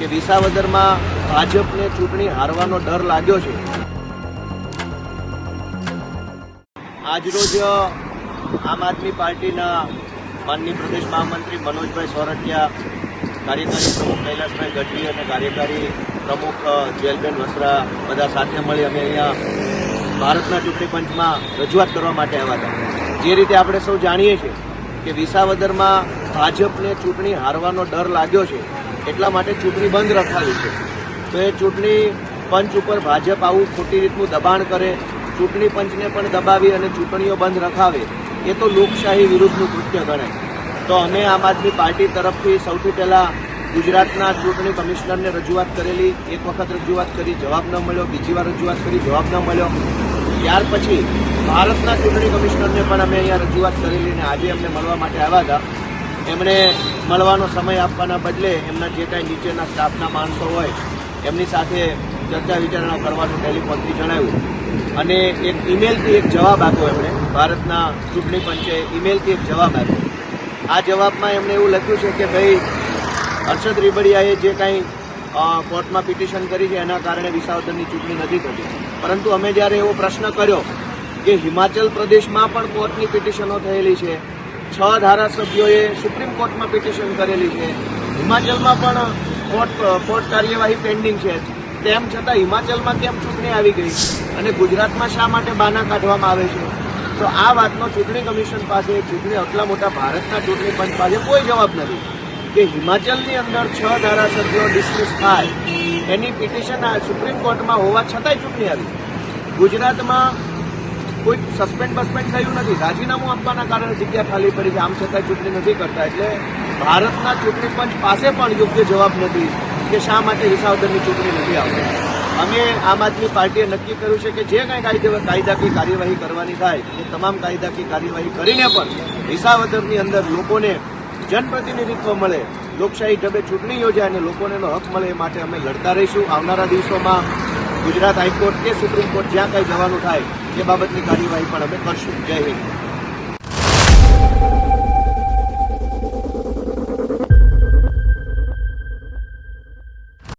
કે વિસાવદરમાં ભાજપને ચૂંટણી હારવાનો ડર લાગ્યો છે। આજરોજ આમ આદમી પાર્ટીના માનનીય પ્રદેશ મહામંત્રી મનોજભાઈ સોરઠિયા, કાર્યકારી પ્રમુખ કૈલાસભાઈ ગઢવી અને કાર્યકારી પ્રમુખ જેલબેન વસરા બધા સાથે મળી અમે અહીંયા ભારતના ચૂંટણી પંચમાં રજૂઆત કરવા માટે આવ્યા હતા। જે રીતે આપણે સૌ જાણીએ છીએ કે વિસાવદરમાં ભાજપને ચૂંટણી હારવાનો ડર લાગ્યો છે, એટલા માટે ચૂંટણી બંધ રખાવી છે। તો એ ચૂંટણી પંચ ઉપર ભાજપ આવું ખોટી રીતનું દબાણ કરે, ચૂંટણી પંચને પણ દબાવી અને ચૂંટણીઓ બંધ રખાવે, એ તો લોકશાહી વિરુદ્ધનું કૃત્ય ગણાય। તો અમે આમ આદમી પાર્ટી તરફથી સૌથી પહેલાં ગુજરાતના ચૂંટણી કમિશનરને રજૂઆત કરેલી, એક વખત રજૂઆત કરી, જવાબ ન મળ્યો, બીજી વાર રજૂઆત કરી, જવાબ ન મળ્યો। ત્યાર પછી ભારતના ચૂંટણી કમિશનરને પણ અમે અહીંયા રજૂઆત કરેલી અને આજે અમને મળવા માટે આવ્યા હતા। એમણે મળવાનો સમય આપવાના બદલે એમના જે કાંઈ નીચેના સ્ટાફના માણસો હોય એમની સાથે ચર્ચા વિચારણા કરવાનું ટેલિફોનથી જણાવ્યું અને એક ઈમેલથી એક જવાબ આપ્યો। એમણે ભારતના ચૂંટણી પંચે ઈમેલથી એક જવાબ આપ્યો। આ જવાબમાં એમણે એવું લખ્યું છે કે ભાઈ હર્ષદ રીબડિયાએ જે કાંઈ કોર્ટમાં પિટિશન કરી છે એના કારણે વિસાવદરની ચૂંટણી નથી થતી, પરંતુ અમે જ્યારે એવો પ્રશ્ન કર્યો કે હિમાચલ પ્રદેશમાં પણ કોર્ટની પિટિશનો થયેલી છે, 6 ધારાસભ્યોએ સુપ્રીમ કોર્ટમાં પિટિશન કરેલી છે, હિમાચલમાં પણ કોર્ટ કાર્યવાહી પેન્ડિંગ છે, તેમ છતાં હિમાચલમાં કેમ ચૂંટણી આવી ગઈ અને ગુજરાતમાં શા માટે બાના કાઢવામાં આવે છે? તો આ વાતનો ચૂંટણી કમિશન પાસે, ચૂંટણી આટલા મોટા ભારતના ચૂંટણી પંચ પાસે કોઈ જવાબ નથી કે હિમાચલની અંદર 6 ધારાસભ્યો ડિસમિસ થાય, એની પિટિશન સુપ્રીમ કોર્ટમાં હોવા છતાંય ચૂંટણી આવી। ગુજરાતમાં કોઈ સસ્પેન્ડ થયું નથી, રાજીનામું આપવાના કારણે જગ્યા ખાલી પડી છે, આમ છતાંય ચૂંટણી નથી કરતા। એટલે ભારતના ચૂંટણી પંચ પાસે પણ યોગ્ય જવાબ નથી કે શા માટે વિસાવદરની ચૂંટણી નથી આવતી। અમે આમ આદમી પાર્ટીએ નક્કી કર્યું છે કે જે કાંઈ કાયદાકીય કાર્યવાહી કરવાની થાય એ તમામ કાયદાકીય કાર્યવાહી કરીને પણ વિસાવદરની અંદર લોકોને જનપ્રતિનિધિત્વ મળે, લોકશાહી ઢબે ચૂંટણી યોજાય અને લોકોને એનો હક મળે, એ માટે અમે લડતા રહીશું। આવનારા દિવસોમાં ગુજરાત હાઈકોર્ટ કે સુપ્રીમ કોર્ટ જ્યાં કંઈ જવાનું થાય એ બાબતની કાર્યવાહી પણ અમે કરશું। જય હિન્દ।